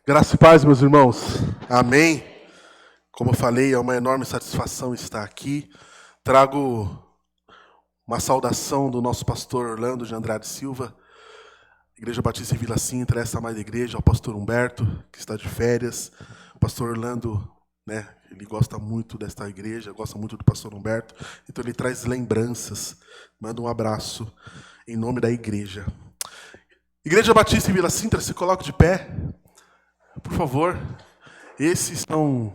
Graça e paz, meus irmãos. Amém. Como eu falei, é uma enorme satisfação estar aqui. Trago uma saudação do nosso pastor Orlando de Andrade Silva, Igreja Batista em Vila Sintra, essa amada igreja, ao pastor Humberto, que está de férias. O pastor Orlando, ele gosta muito desta igreja, gosta muito do pastor Humberto, então ele traz lembranças. Manda um abraço em nome da igreja. Igreja Batista em Vila Sintra, se coloque de pé. Por favor, esses são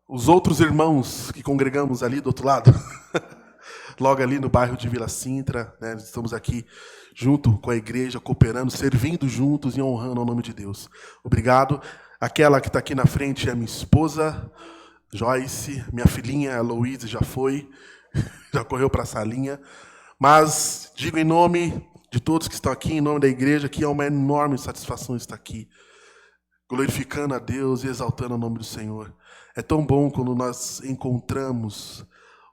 os outros irmãos que congregamos ali do outro lado, logo ali no bairro de Vila Sintra, né? Estamos aqui junto com a igreja, cooperando, servindo juntos e honrando o nome de Deus. Obrigado. Aquela que está aqui na frente é minha esposa, Joyce, minha filhinha, a Louise, já foi, já correu para a salinha, mas digo em nome de todos que estão aqui, em nome da igreja, que é uma enorme satisfação estar aqui, glorificando a Deus e exaltando o nome do Senhor. É tão bom quando nós encontramos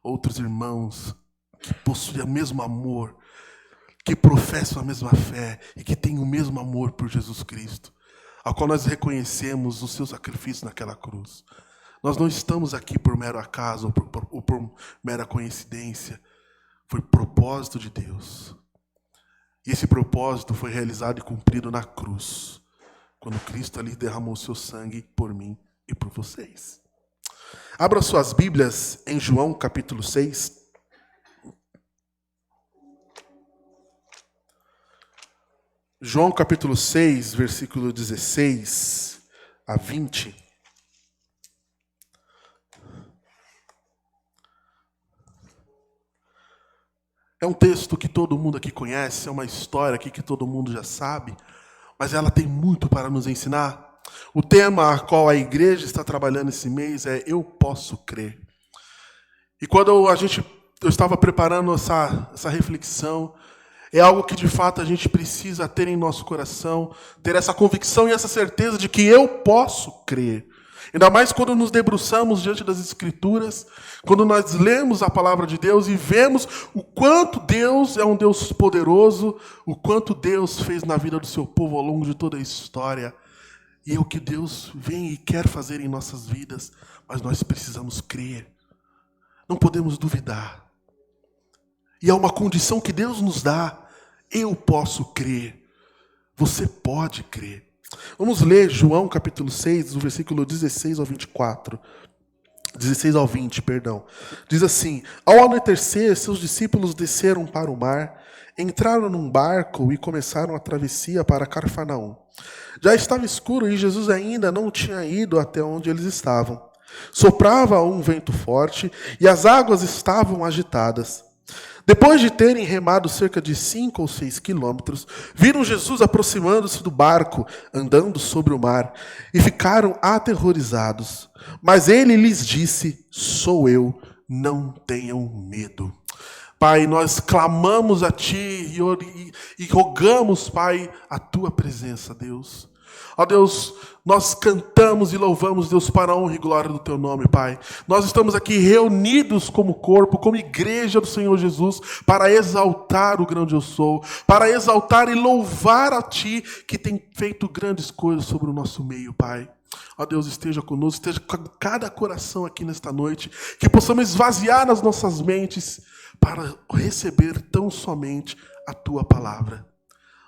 outros irmãos que possuem o mesmo amor, que professam a mesma fé e que têm o mesmo amor por Jesus Cristo, ao qual nós reconhecemos o seu sacrifício naquela cruz. Nós não estamos aqui por mero acaso ou por mera coincidência. Foi propósito de Deus. E esse propósito foi realizado e cumprido na cruz, quando Cristo ali derramou o seu sangue por mim e por vocês. Abra suas Bíblias em João capítulo 6. João capítulo 6, versículo 16 a 20. É um texto que todo mundo aqui conhece, é uma história aqui que todo mundo já sabe, mas ela tem muito para nos ensinar. O tema a qual a igreja está trabalhando esse mês é Eu Posso Crer. E quando eu estava preparando essa reflexão, é algo que de fato a gente precisa ter em nosso coração, ter essa convicção e essa certeza de que eu posso crer. Ainda mais quando nos debruçamos diante das Escrituras, quando nós lemos a palavra de Deus e vemos o quanto Deus é um Deus poderoso, o quanto Deus fez na vida do seu povo ao longo de toda a história. E é o que Deus vem e quer fazer em nossas vidas, mas nós precisamos crer. Não podemos duvidar. E é uma condição que Deus nos dá. Eu posso crer. Você pode crer. Vamos ler João capítulo 6, do versículo 16 ao 24. 16 ao 20, perdão. Diz assim: Ao anoitecer, seus discípulos desceram para o mar, entraram num barco e começaram a travessia para Cafarnaum. Já estava escuro e Jesus ainda não tinha ido até onde eles estavam. Soprava um vento forte e as águas estavam agitadas. Depois de terem remado cerca de 5 ou 6 quilômetros, viram Jesus aproximando-se do barco, andando sobre o mar, e ficaram aterrorizados. Mas ele lhes disse: Sou eu, não tenham medo. Pai, nós clamamos a Ti e rogamos, Pai, a Tua presença, Deus. Ó Deus, nós cantamos e louvamos, Deus, para a honra e glória do Teu nome, Pai. Nós estamos aqui reunidos como corpo, como igreja do Senhor Jesus, para exaltar o grande eu sou, para exaltar e louvar a Ti, que tem feito grandes coisas sobre o nosso meio, Pai. Ó Deus, esteja conosco, esteja com cada coração aqui nesta noite, que possamos esvaziar nas nossas mentes para receber tão somente a Tua palavra.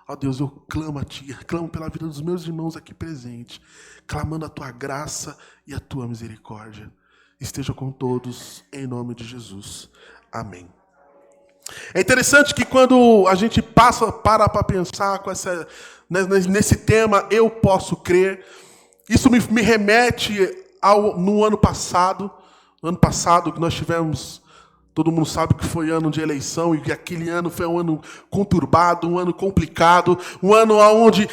Ó Deus, eu clamo a Ti, clamo pela vida dos meus irmãos aqui presentes, clamando a Tua graça e a Tua misericórdia. Esteja com todos, em nome de Jesus. Amém. É interessante que quando a gente para pensar nesse tema, eu posso crer, isso me remete no ano passado que nós tivemos. Todo mundo sabe que foi ano de eleição e que aquele ano foi um ano conturbado, um ano complicado, um ano onde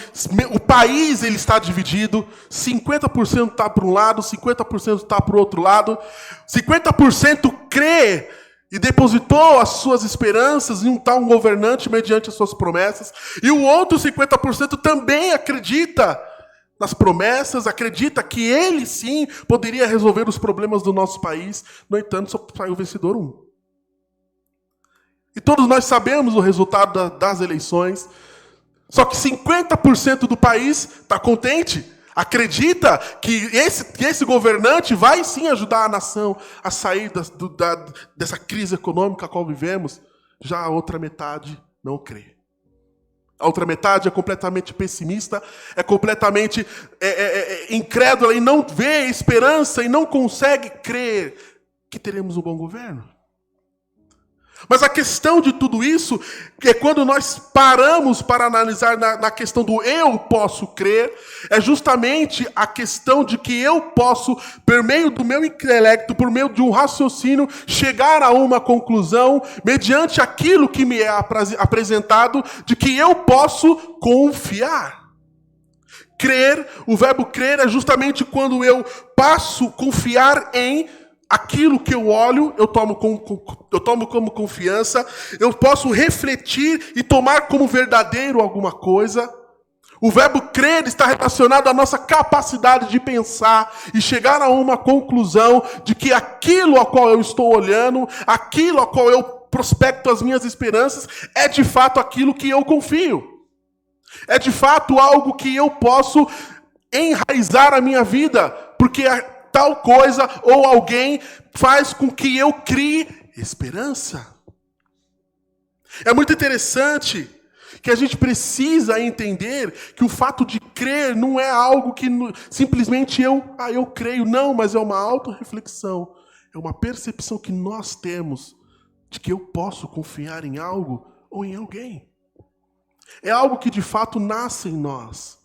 o país ele está dividido, 50% está para um lado, 50% está para o outro lado, 50% crê e depositou as suas esperanças em um tal governante mediante as suas promessas, e o outro 50% também acredita nas promessas, acredita que ele sim poderia resolver os problemas do nosso país. No entanto, só saiu vencedor um. E todos nós sabemos o resultado das eleições. Só que 50% do país está contente. Acredita que esse governante vai sim ajudar a nação a sair dessa crise econômica a qual vivemos. Já a outra metade não crê. A outra metade é completamente pessimista, é completamente incrédula e não vê esperança e não consegue crer que teremos um bom governo. Mas a questão de tudo isso é quando nós paramos para analisar na questão do eu posso crer, é justamente a questão de que eu posso, por meio do meu intelecto, por meio de um raciocínio, chegar a uma conclusão, mediante aquilo que me é apresentado, de que eu posso confiar. Crer, o verbo crer é justamente quando eu passo a confiar em aquilo que eu olho, eu tomo como confiança, eu posso refletir e tomar como verdadeiro alguma coisa. O verbo crer está relacionado à nossa capacidade de pensar e chegar a uma conclusão de que aquilo a qual eu estou olhando, aquilo a qual eu prospecto as minhas esperanças, é de fato aquilo que eu confio. É de fato algo que eu posso enraizar a minha vida, porque tal coisa ou alguém faz com que eu crie esperança. É muito interessante que a gente precisa entender que o fato de crer não é algo que simplesmente eu creio. Não, mas é uma autorreflexão. É uma percepção que nós temos de que eu posso confiar em algo ou em alguém. É algo que de fato nasce em nós.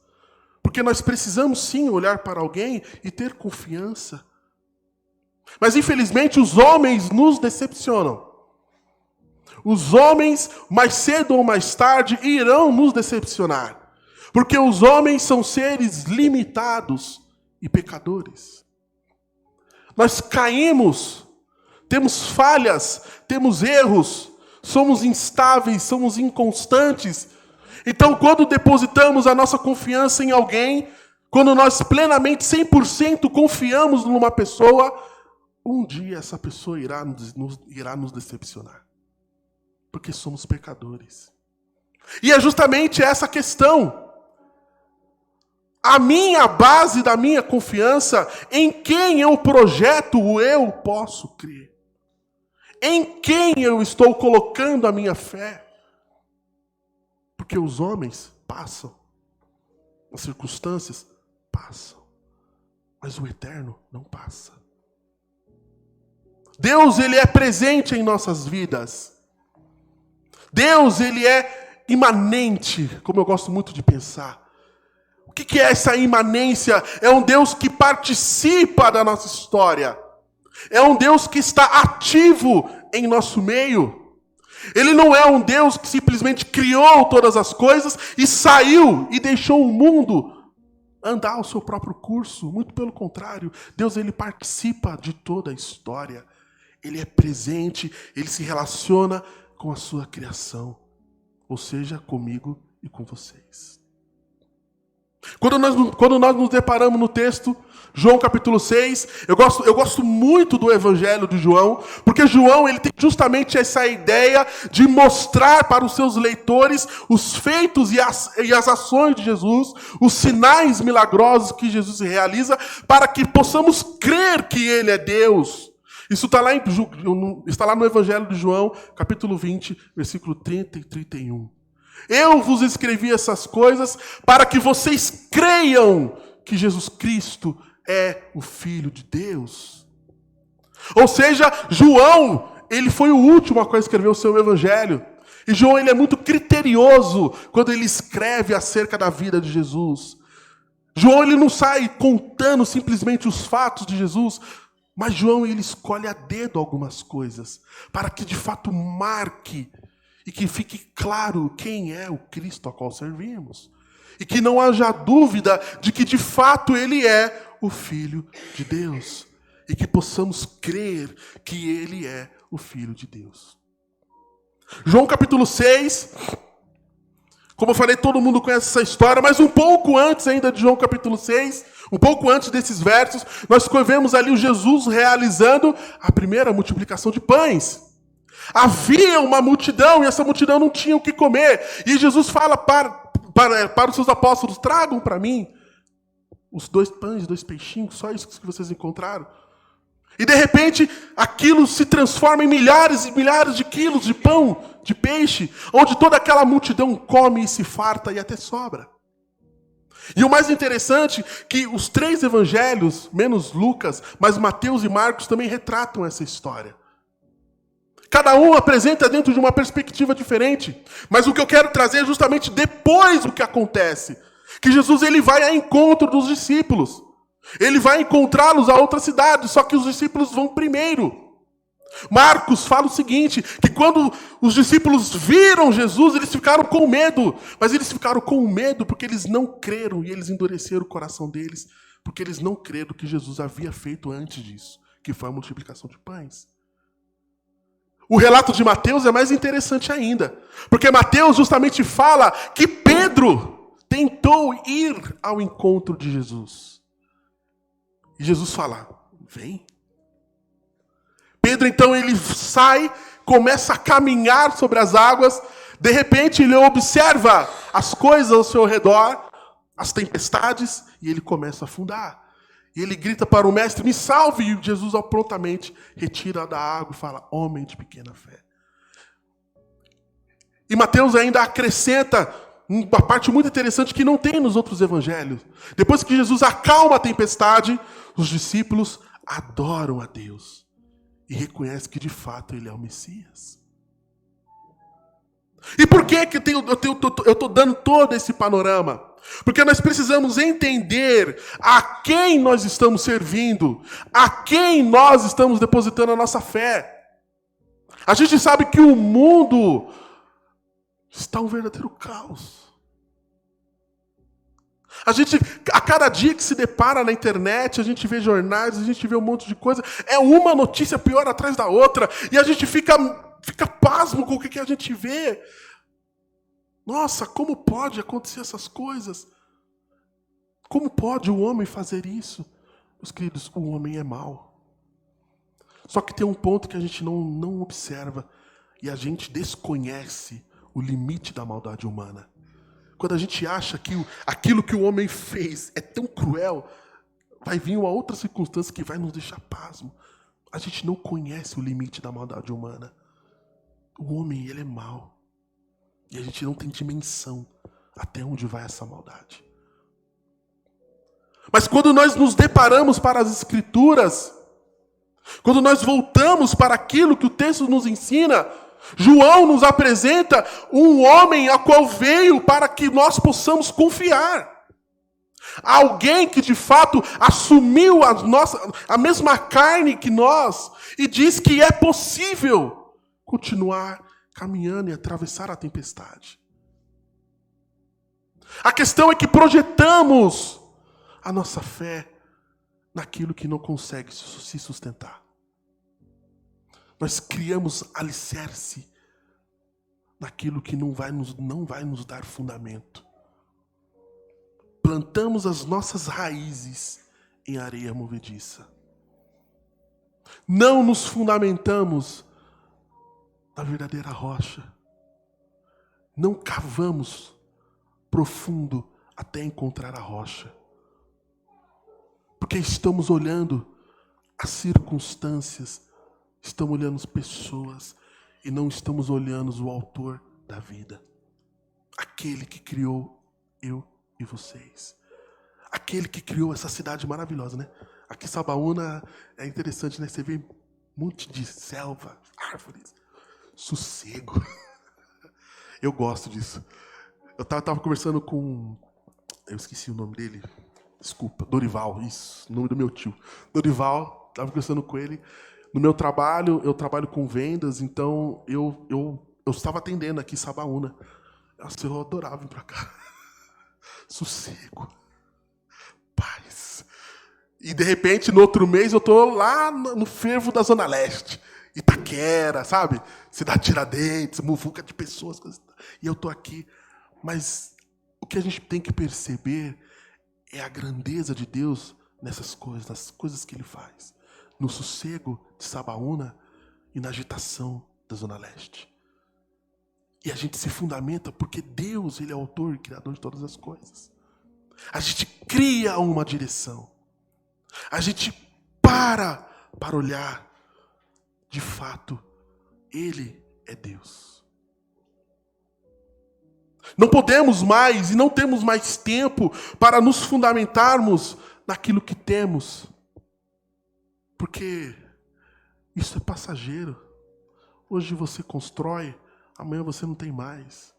Porque nós precisamos sim olhar para alguém e ter confiança. Mas infelizmente os homens nos decepcionam. Os homens, mais cedo ou mais tarde, irão nos decepcionar. Porque os homens são seres limitados e pecadores. Nós caímos, temos falhas, temos erros, somos instáveis, somos inconstantes. Então, quando depositamos a nossa confiança em alguém, quando nós plenamente, 100% confiamos numa pessoa, um dia essa pessoa irá nos decepcionar. Porque somos pecadores. E é justamente essa questão. A base da minha confiança, em quem eu projeto o eu posso crer. Em quem eu estou colocando a minha fé. Porque os homens passam, as circunstâncias passam, mas o eterno não passa. Deus, ele é presente em nossas vidas. Deus, ele é imanente, como eu gosto muito de pensar. O que é essa imanência? É um Deus que participa da nossa história. É um Deus que está ativo em nosso meio. Ele não é um Deus que simplesmente criou todas as coisas e saiu e deixou o mundo andar ao seu próprio curso. Muito pelo contrário, Deus, ele participa de toda a história. Ele é presente, ele se relaciona com a sua criação. Ou seja, comigo e com vocês. Quando nós nos deparamos no texto, João capítulo 6, eu gosto muito do evangelho de João, porque João ele tem justamente essa ideia de mostrar para os seus leitores os feitos e as ações de Jesus, os sinais milagrosos que Jesus realiza, para que possamos crer que ele é Deus. Isso está lá no evangelho de João, capítulo 20, versículo 30 e 31. Eu vos escrevi essas coisas para que vocês creiam que Jesus Cristo é o Filho de Deus. Ou seja, João, ele foi o último a escrever o seu evangelho. E João, ele é muito criterioso quando ele escreve acerca da vida de Jesus. João, ele não sai contando simplesmente os fatos de Jesus, mas João, ele escolhe a dedo algumas coisas, para que de fato marque e que fique claro quem é o Cristo a qual servimos. E que não haja dúvida de que de fato ele é o Filho de Deus. E que possamos crer que ele é o Filho de Deus. João capítulo 6, como eu falei, todo mundo conhece essa história, mas um pouco antes ainda de João capítulo 6, um pouco antes desses versos, nós vemos ali o Jesus realizando a primeira multiplicação de pães. Havia uma multidão e essa multidão não tinha o que comer. E Jesus fala para os seus apóstolos, tragam para mim Os 2 pães, 2 peixinhos, só isso que vocês encontraram? E de repente, aquilo se transforma em milhares e milhares de quilos de pão, de peixe, onde toda aquela multidão come e se farta e até sobra. E o mais interessante, que os 3 evangelhos, menos Lucas, mas Mateus e Marcos também retratam essa história. Cada um apresenta dentro de uma perspectiva diferente. Mas o que eu quero trazer é justamente depois o que acontece. Que Jesus ele vai ao encontro dos discípulos. Ele vai encontrá-los a outra cidade, só que os discípulos vão primeiro. Marcos fala o seguinte, que quando os discípulos viram Jesus, eles ficaram com medo. Mas eles ficaram com medo porque eles não creram e eles endureceram o coração deles, porque eles não creram que Jesus havia feito antes disso, que foi a multiplicação de pães. O relato de Mateus é mais interessante ainda, porque Mateus justamente fala que Pedro tentou ir ao encontro de Jesus. E Jesus fala, vem. Pedro então ele sai, começa a caminhar sobre as águas, de repente ele observa as coisas ao seu redor, as tempestades, e ele começa a afundar. E ele grita para o mestre, me salve, e Jesus prontamente retira da água e fala, homem de pequena fé. E Mateus ainda acrescenta uma parte muito interessante que não tem nos outros evangelhos. Depois que Jesus acalma a tempestade, os discípulos adoram a Deus e reconhecem que de fato ele é o Messias. E por que eu estou dando todo esse panorama? Porque nós precisamos entender a quem nós estamos servindo, a quem nós estamos depositando a nossa fé. A gente sabe que o mundo está um verdadeiro caos. A cada dia que se depara na internet, a gente vê jornais, a gente vê um monte de coisa, é uma notícia pior atrás da outra, e a gente fica pasmo com o que a gente vê. Nossa, como pode acontecer essas coisas? Como pode o homem fazer isso? Meus queridos, o homem é mau. Só que tem um ponto que a gente não observa, e a gente desconhece o limite da maldade humana. Quando a gente acha que aquilo que o homem fez é tão cruel, vai vir uma outra circunstância que vai nos deixar pasmo. A gente não conhece o limite da maldade humana. O homem, ele é mau. E a gente não tem dimensão até onde vai essa maldade. Mas quando nós nos deparamos para as Escrituras, quando nós voltamos para aquilo que o texto nos ensina, João nos apresenta um homem a qual veio para que nós possamos confiar. Alguém que de fato assumiu a mesma carne que nós e diz que é possível continuar caminhando e atravessar a tempestade. A questão é que projetamos a nossa fé naquilo que não consegue se sustentar. Nós criamos alicerce naquilo que não vai nos dar fundamento. Plantamos as nossas raízes em areia movediça. Não nos fundamentamos na verdadeira rocha. Não cavamos profundo até encontrar a rocha. Porque estamos olhando as circunstâncias, estamos olhando as pessoas e não estamos olhando o autor da vida. Aquele que criou eu e vocês. Aquele que criou essa cidade maravilhosa, né? Aqui em Sabaúna é interessante, né? Você vê um monte de selva, árvores, sossego. Eu gosto disso. Eu tava conversando com... Eu esqueci o nome dele. Desculpa, Dorival, isso, o nome do meu tio. Dorival, estava conversando com ele. No meu trabalho, eu trabalho com vendas, então eu estava atendendo aqui em Sabaúna. Nossa, eu adorava vir para cá. Sossego. Paz. E de repente, no outro mês, eu estou lá no fervo da Zona Leste. Itaquera, sabe? Cidade Tiradentes, muvuca de pessoas. E eu estou aqui. Mas o que a gente tem que perceber é a grandeza de Deus nessas coisas, nas coisas que Ele faz. No sossego de Sabaúna e na agitação da Zona Leste. E a gente se fundamenta porque Deus, Ele é autor e criador de todas as coisas. A gente cria uma direção. A gente para olhar. De fato, Ele é Deus. Não podemos mais e não temos mais tempo para nos fundamentarmos naquilo que temos. Porque isso é passageiro. Hoje você constrói, amanhã você não tem mais.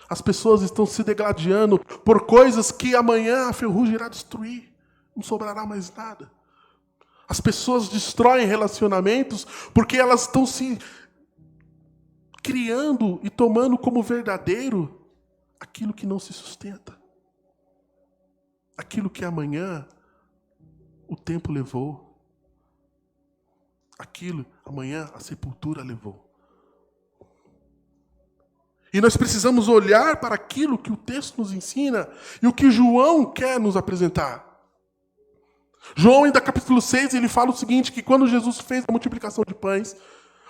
As pessoas estão se degladiando por coisas que amanhã a ferrugem irá destruir. Não sobrará mais nada. As pessoas destroem relacionamentos porque elas estão se criando e tomando como verdadeiro aquilo que não se sustenta. Aquilo que amanhã o tempo levou. Aquilo amanhã a sepultura levou. E nós precisamos olhar para aquilo que o texto nos ensina e o que João quer nos apresentar. João, ainda capítulo 6, ele fala o seguinte, que quando Jesus fez a multiplicação de pães,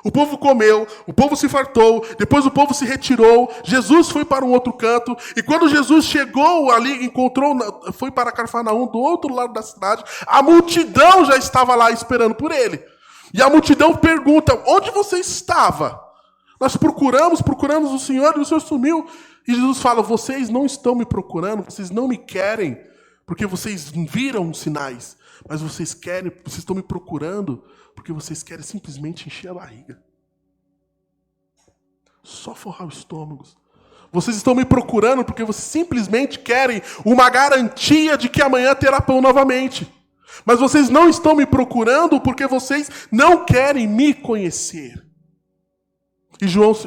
o povo comeu, o povo se fartou, depois o povo se retirou, Jesus foi para um outro canto, e quando Jesus chegou ali, foi para Cafarnaum, do outro lado da cidade, a multidão já estava lá esperando por ele. E a multidão pergunta, onde você estava? Nós procuramos o Senhor e o Senhor sumiu. E Jesus fala, vocês não estão me procurando, vocês não me querem, porque vocês viram os sinais. Mas vocês estão me procurando porque vocês querem simplesmente encher a barriga. Só forrar os estômagos. Vocês estão me procurando porque vocês simplesmente querem uma garantia de que amanhã terá pão novamente. Mas vocês não estão me procurando porque vocês não querem me conhecer.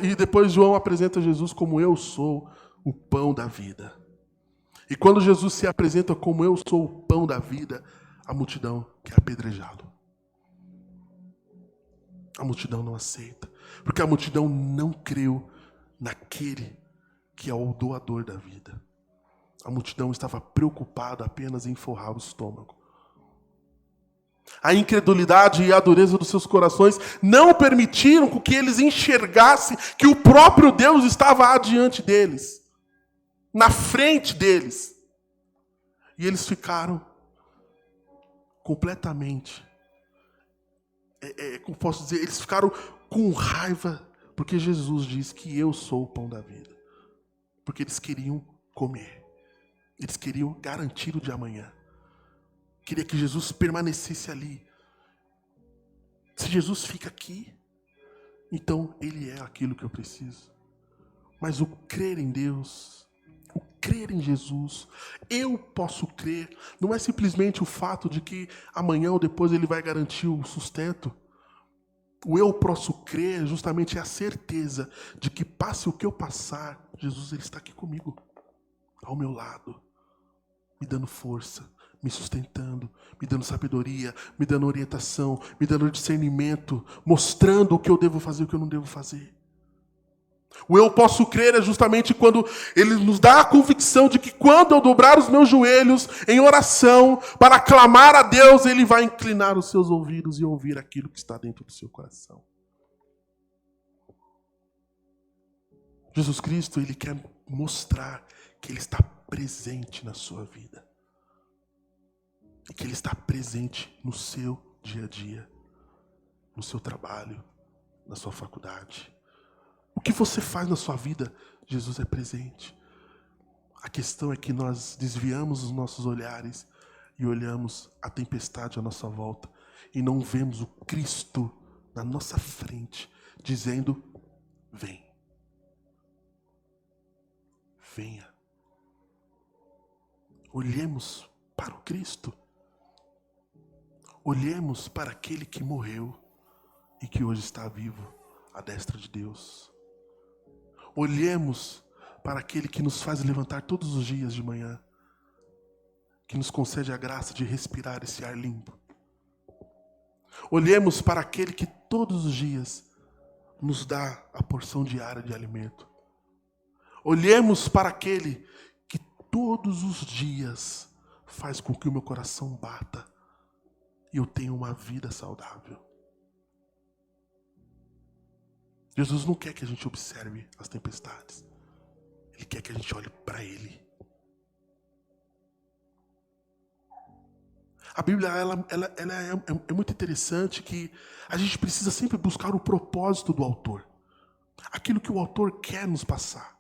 E depois João apresenta Jesus como eu sou o pão da vida. E quando Jesus se apresenta como eu sou o pão da vida, a multidão quer apedrejá-lo. A multidão não aceita. Porque a multidão não creu naquele que é o doador da vida. A multidão estava preocupada apenas em forrar o estômago. A incredulidade e a dureza dos seus corações não permitiram que eles enxergassem que o próprio Deus estava adiante deles. Na frente deles. E eles ficaram completamente, como posso dizer, eles ficaram com raiva, porque Jesus diz que eu sou o pão da vida. Porque eles queriam comer. Eles queriam garantir o de amanhã. Queria que Jesus permanecesse ali. Se Jesus fica aqui, então Ele é aquilo que eu preciso. Mas o crer em Deus, o crer em Jesus, eu posso crer, não é simplesmente o fato de que amanhã ou depois Ele vai garantir o sustento. O eu posso crer justamente é a certeza de que passe o que eu passar, Jesus Ele está aqui comigo, ao meu lado, me dando força, me sustentando, me dando sabedoria, me dando orientação, me dando discernimento, mostrando o que eu devo fazer e o que eu não devo fazer. O eu posso crer é justamente quando Ele nos dá a convicção de que quando eu dobrar os meus joelhos em oração para clamar a Deus, Ele vai inclinar os seus ouvidos e ouvir aquilo que está dentro do seu coração. Jesus Cristo, Ele quer mostrar que Ele está presente na sua vida. E que Ele está presente no seu dia a dia, no seu trabalho, na sua faculdade. O que você faz na sua vida, Jesus é presente. A questão é que nós desviamos os nossos olhares e olhamos a tempestade à nossa volta e não vemos o Cristo na nossa frente, dizendo, vem. Venha. Olhemos para o Cristo. Olhemos para aquele que morreu e que hoje está vivo à destra de Deus. Olhemos para aquele que nos faz levantar todos os dias de manhã, que nos concede a graça de respirar esse ar limpo. Olhemos para aquele que todos os dias nos dá a porção diária de alimento. Olhemos para aquele que todos os dias faz com que o meu coração bata e eu tenha uma vida saudável. Jesus não quer que a gente observe as tempestades. Ele quer que a gente olhe para Ele. A Bíblia é muito interessante que a gente precisa sempre buscar o propósito do autor. Aquilo que o autor quer nos passar.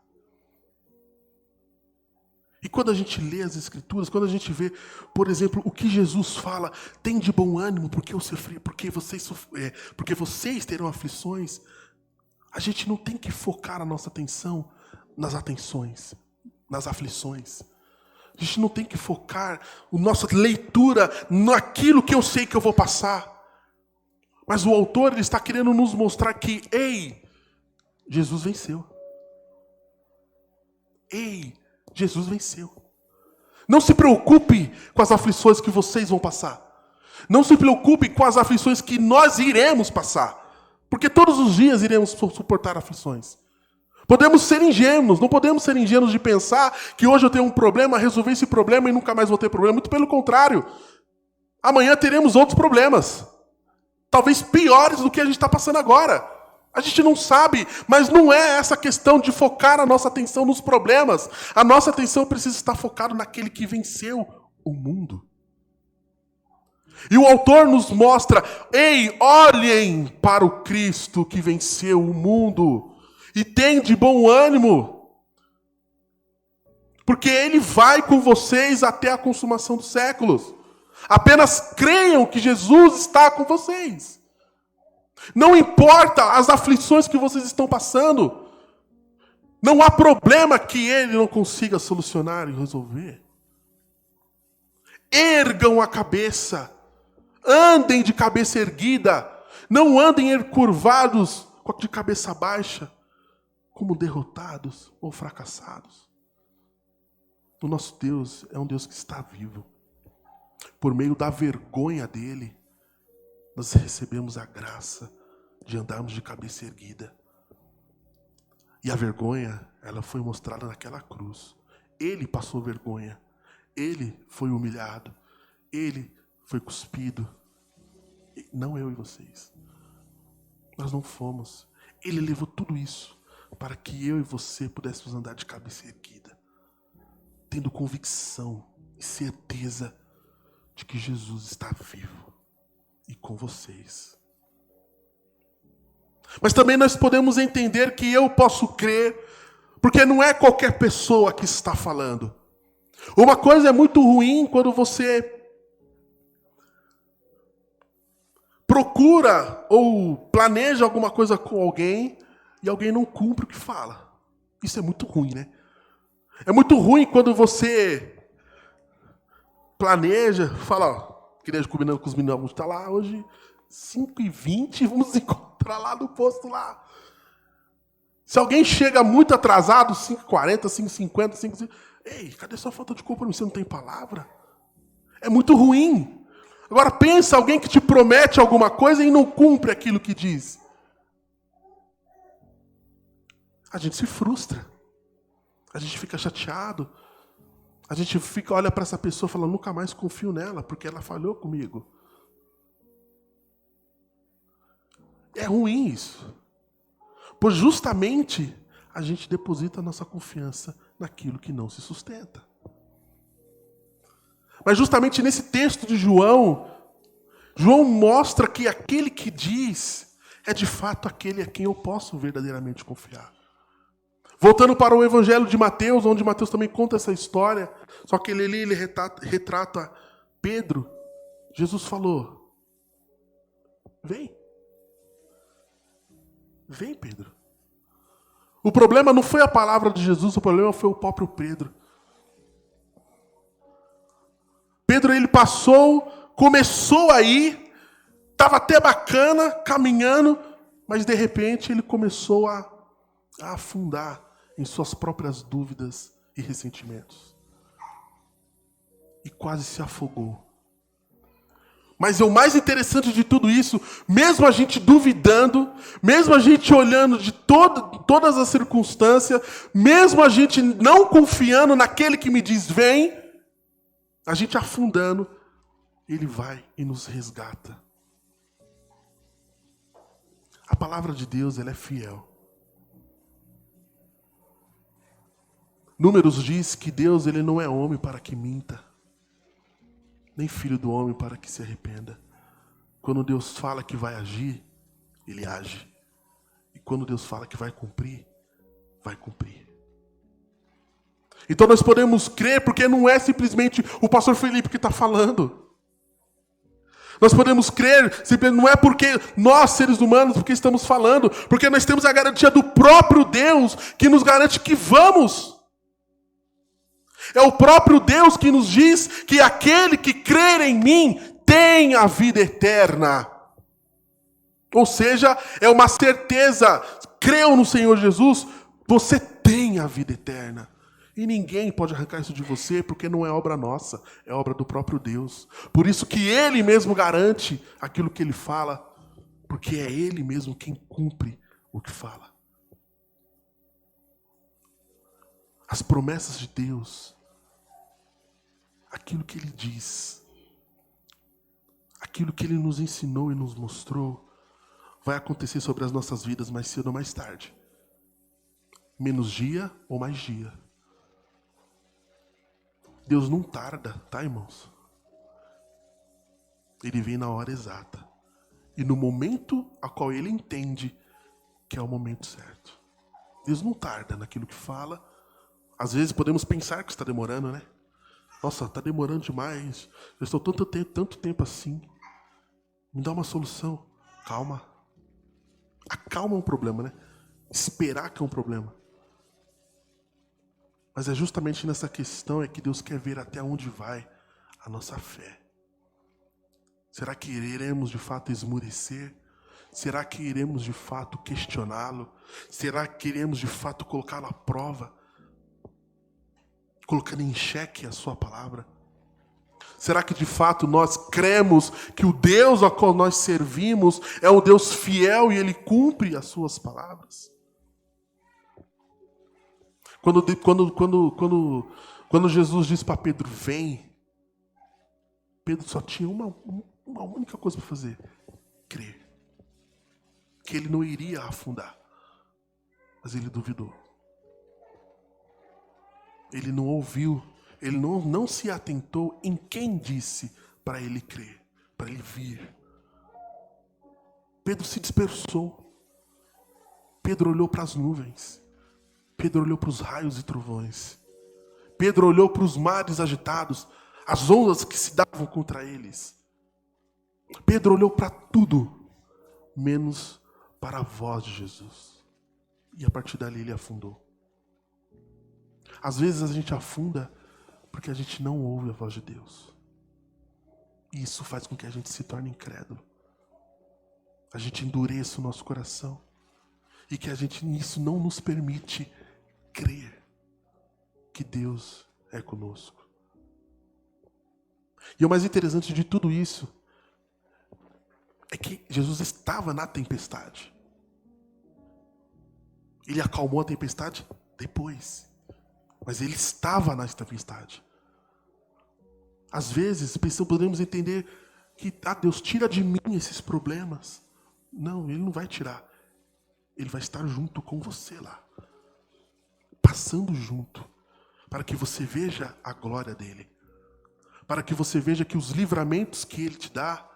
E quando a gente lê as Escrituras, quando a gente vê, por exemplo, o que Jesus fala, tem de bom ânimo, porque eu sofri, porque vocês terão aflições, a gente não tem que focar a nossa atenção nas aflições. A gente não tem que focar a nossa leitura naquilo que eu sei que eu vou passar. Mas o autor ele está querendo nos mostrar que, ei, Jesus venceu. Ei, Jesus venceu. Não se preocupe com as aflições que vocês vão passar. Não se preocupe com as aflições que nós iremos passar. Porque todos os dias iremos suportar aflições. Podemos ser ingênuos, não podemos ser ingênuos de pensar que hoje eu tenho um problema, resolver esse problema e nunca mais vou ter problema. Muito pelo contrário. Amanhã teremos outros problemas. Talvez piores do que a gente está passando agora. A gente não sabe, mas não é essa questão de focar a nossa atenção nos problemas. A nossa atenção precisa estar focada naquele que venceu o mundo. E o autor nos mostra, ei, olhem para o Cristo que venceu o mundo. E tem de bom ânimo. Porque Ele vai com vocês até a consumação dos séculos. Apenas creiam que Jesus está com vocês. Não importa as aflições que vocês estão passando. Não há problema que Ele não consiga solucionar e resolver. Ergam a cabeça. Andem de cabeça erguida. Não andem encurvados de cabeça baixa, como derrotados ou fracassados. O nosso Deus é um Deus que está vivo. Por meio da vergonha dele, nós recebemos a graça de andarmos de cabeça erguida. E a vergonha, ela foi mostrada naquela cruz. Ele passou vergonha. Ele foi humilhado. Ele foi cuspido. Não eu e vocês. Nós não fomos. Ele levou tudo isso para que eu e você pudéssemos andar de cabeça erguida, tendo convicção e certeza de que Jesus está vivo e com vocês. Mas também nós podemos entender que eu posso crer, porque não é qualquer pessoa que está falando. Uma coisa é muito ruim quando você procura ou planeja alguma coisa com alguém e alguém não cumpre o que fala. Isso é muito ruim, né? É muito ruim quando você planeja, fala, ó, igreja combinando com os meninos, vamos estar lá hoje, 5h20, vamos nos encontrar lá no posto lá. Se alguém chega muito atrasado, 5h40, 5h50, 5h50, ei, cadê sua falta de compromisso? Você não tem palavra? É muito ruim. Agora pensa alguém que te promete alguma coisa e não cumpre aquilo que diz. A gente se frustra. A gente fica chateado. A gente olha para essa pessoa e fala, nunca mais confio nela, porque ela falhou comigo. É ruim isso. Pois justamente a gente deposita a nossa confiança naquilo que não se sustenta. Mas justamente nesse texto de João mostra que aquele que diz é de fato aquele a quem eu posso verdadeiramente confiar. Voltando para o Evangelho de Mateus, onde Mateus também conta essa história, só que ele retrata Pedro. Jesus falou, vem. Vem, Pedro. O problema não foi a palavra de Jesus, o problema foi o próprio Pedro. Pedro, ele começou aí, estava até bacana, caminhando, mas de repente ele começou a afundar em suas próprias dúvidas e ressentimentos. E quase se afogou. Mas o mais interessante de tudo isso, mesmo a gente duvidando, mesmo a gente olhando de todas as circunstâncias, mesmo a gente não confiando naquele que me diz vem, a gente afundando, ele vai e nos resgata. A palavra de Deus, ela é fiel. Números diz que Deus, ele não é homem para que minta. nem filho do homem para que se arrependa. Quando Deus fala que vai agir, Ele age. E quando Deus fala que vai cumprir, vai cumprir. Então nós podemos crer porque não é simplesmente o pastor Felipe que está falando. Nós podemos crer, não é porque nós, seres humanos, porque estamos falando, porque nós temos a garantia do próprio Deus que nos garante que vamos. É o próprio Deus que nos diz que aquele que crer em mim tem a vida eterna. Ou seja, é uma certeza. Creu no Senhor Jesus, você tem a vida eterna. E ninguém pode arrancar isso de você, porque não é obra nossa, é obra do próprio Deus. Por isso que Ele mesmo garante aquilo que Ele fala, porque é Ele mesmo quem cumpre o que fala. As promessas de Deus, aquilo que Ele diz, aquilo que Ele nos ensinou e nos mostrou, vai acontecer sobre as nossas vidas mais cedo ou mais tarde. Menos dia ou mais dia. Deus não tarda, tá, irmãos? Ele vem na hora exata. E no momento a qual Ele entende que é o momento certo. Deus não tarda naquilo que fala. Às vezes podemos pensar que está demorando, né? Nossa, está demorando demais. Eu estou tanto tempo assim. Me dá uma solução. Calma. A calma é um problema, né? Esperar que é um problema. Mas é justamente nessa questão é que Deus quer ver até onde vai a nossa fé. Será que iremos de fato esmurecer? Será que iremos de fato questioná-lo? Será que iremos de fato colocá-lo à prova? Colocando em xeque a sua palavra? Será que de fato nós cremos que o Deus ao qual nós servimos é um Deus fiel e Ele cumpre as suas palavras? Quando Jesus disse para Pedro, vem, Pedro só tinha uma única coisa para fazer, crer. Que ele não iria afundar. Mas ele duvidou. Ele não ouviu, ele não se atentou em quem disse para ele crer, para ele vir. Pedro se dispersou. Pedro olhou para as nuvens. Pedro olhou para os raios e trovões. Pedro olhou para os mares agitados, as ondas que se davam contra eles. Pedro olhou para tudo, menos para a voz de Jesus. E a partir dali ele afundou. Às vezes a gente afunda porque a gente não ouve a voz de Deus. E isso faz com que a gente se torne incrédulo. A gente endureça o nosso coração. E que isso não nos permite crer que Deus é conosco. E o mais interessante de tudo isso é que Jesus estava na tempestade. Ele acalmou a tempestade depois. Mas ele estava na tempestade. Às vezes, podemos entender que Deus tira de mim esses problemas. Não, Ele não vai tirar. Ele vai estar junto com você lá. Passando junto. Para que você veja a glória dEle. Para que você veja que os livramentos que Ele te dá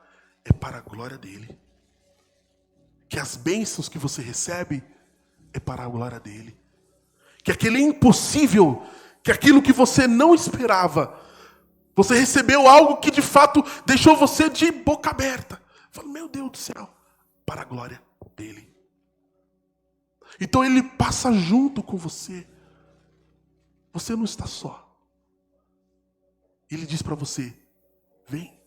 é para a glória dEle. Que as bênçãos que você recebe é para a glória dEle. Que aquele impossível, que aquilo que você não esperava, você recebeu algo que de fato deixou você de boca aberta. Fala, meu Deus do céu, para a glória dEle. Então Ele passa junto com você. Você não está só. Ele diz para você, vem.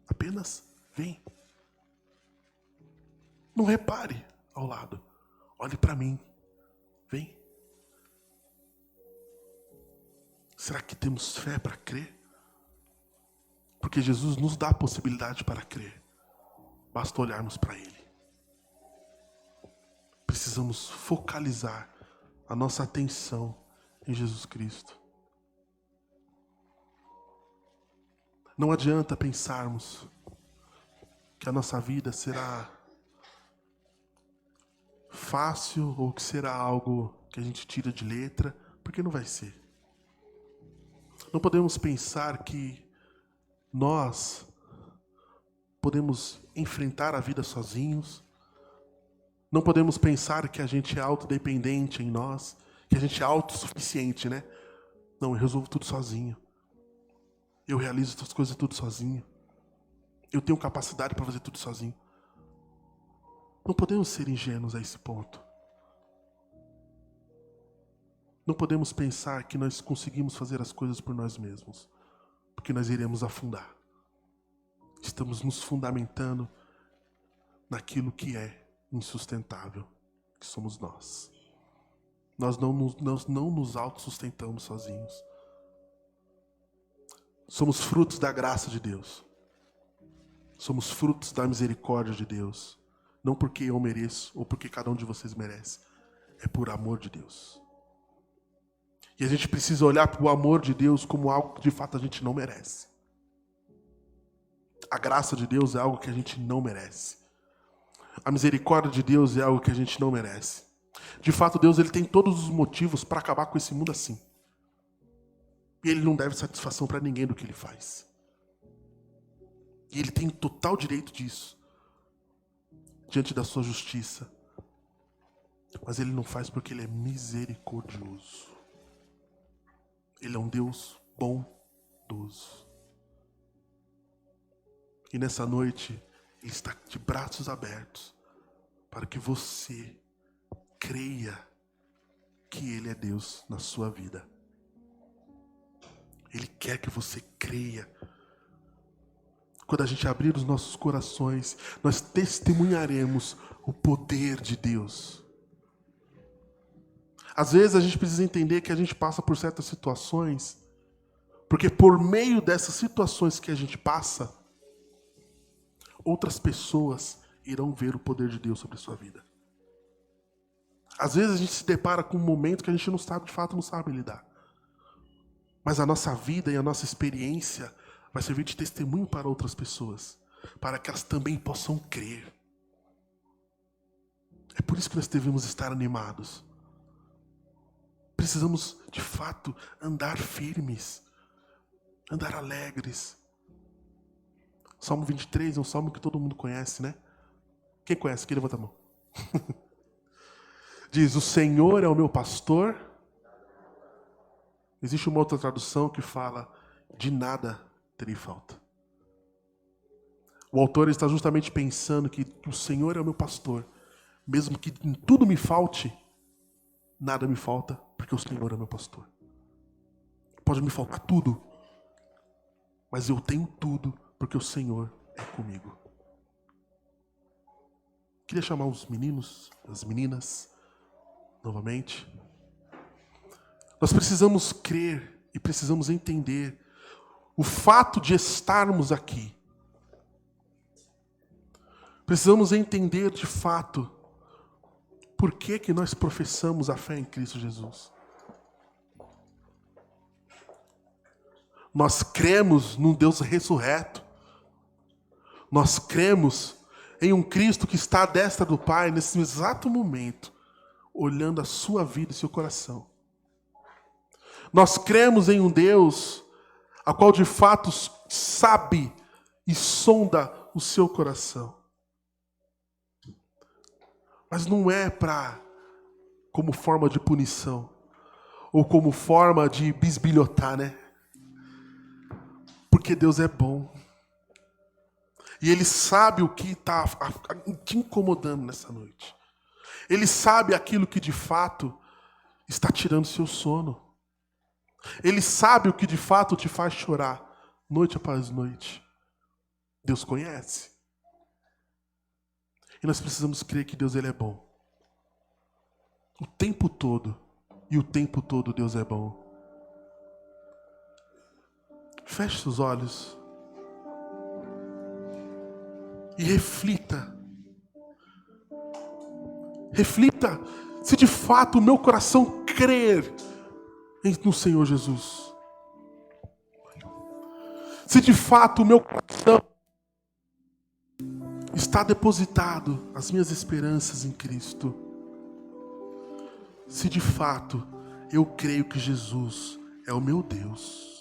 Apenas vem. Não repare ao lado. Olhe para mim. Vem. Será que temos fé para crer? Porque Jesus nos dá a possibilidade para crer. Basta olharmos para Ele. Precisamos focalizar a nossa atenção em Jesus Cristo. Não adianta pensarmos que a nossa vida será fácil ou que será algo que a gente tira de letra, porque não vai ser. Não podemos pensar que nós podemos enfrentar a vida sozinhos. Não podemos pensar que a gente é autodependente em nós, que a gente é autossuficiente, né? Não, eu resolvo tudo sozinho. Eu realizo as coisas tudo sozinho. Eu tenho capacidade para fazer tudo sozinho. Não podemos ser ingênuos a esse ponto. Não podemos pensar que nós conseguimos fazer as coisas por nós mesmos, porque nós iremos afundar. Estamos nos fundamentando naquilo que é insustentável, que somos nós. Nós não nos autossustentamos sozinhos. Somos frutos da graça de Deus. Somos frutos da misericórdia de Deus. Não porque eu mereço ou porque cada um de vocês merece. É por amor de Deus. E a gente precisa olhar para o amor de Deus como algo que de fato a gente não merece. A graça de Deus é algo que a gente não merece. A misericórdia de Deus é algo que a gente não merece. De fato, Deus ele tem todos os motivos para acabar com esse mundo assim. E ele não deve satisfação para ninguém do que ele faz. E ele tem total direito disso. Diante da sua justiça. Mas ele não faz porque ele é misericordioso. Ele é um Deus bondoso. E nessa noite, ele está de braços abertos para que você creia que ele é Deus na sua vida. Ele quer que você creia. Quando a gente abrir os nossos corações, nós testemunharemos o poder de Deus. Às vezes a gente precisa entender que a gente passa por certas situações, porque por meio dessas situações que a gente passa, outras pessoas irão ver o poder de Deus sobre a sua vida. Às vezes a gente se depara com um momento que a gente não sabe, de fato não sabe lidar. Mas a nossa vida e a nossa experiência vai servir de testemunho para outras pessoas, para que elas também possam crer. É por isso que nós devemos estar animados. Precisamos, de fato, andar firmes, andar alegres. Salmo 23 é um salmo que todo mundo conhece, né? Quem conhece? Quem levanta a mão? Diz, o Senhor é o meu pastor. Existe uma outra tradução que fala, de nada terei falta. O autor está justamente pensando que o Senhor é o meu pastor. Mesmo que em tudo me falte, nada me falta, porque o Senhor é meu pastor. Pode me faltar tudo, mas eu tenho tudo, porque o Senhor é comigo. Queria chamar os meninos, as meninas, novamente. Nós precisamos crer e precisamos entender o fato de estarmos aqui. Precisamos entender de fato por que nós professamos a fé em Cristo Jesus. Nós cremos num Deus ressurreto. Nós cremos em um Cristo que está à destra do Pai nesse exato momento, olhando a sua vida e seu coração. Nós cremos em um Deus a qual de fato sabe e sonda o seu coração. Mas não é como forma de punição, ou como forma de bisbilhotar, né? Porque Deus é bom. E Ele sabe o que está te incomodando nessa noite. Ele sabe aquilo que de fato está tirando seu sono. Ele sabe o que de fato te faz chorar, noite após noite. Deus conhece. E nós precisamos crer que Deus ele é bom. O tempo todo. E o tempo todo Deus é bom. Feche seus olhos. E reflita. Reflita se de fato o meu coração crer no Senhor Jesus. Se de fato o meu coração está depositado as minhas esperanças em Cristo. Se de fato eu creio que Jesus é o meu Deus.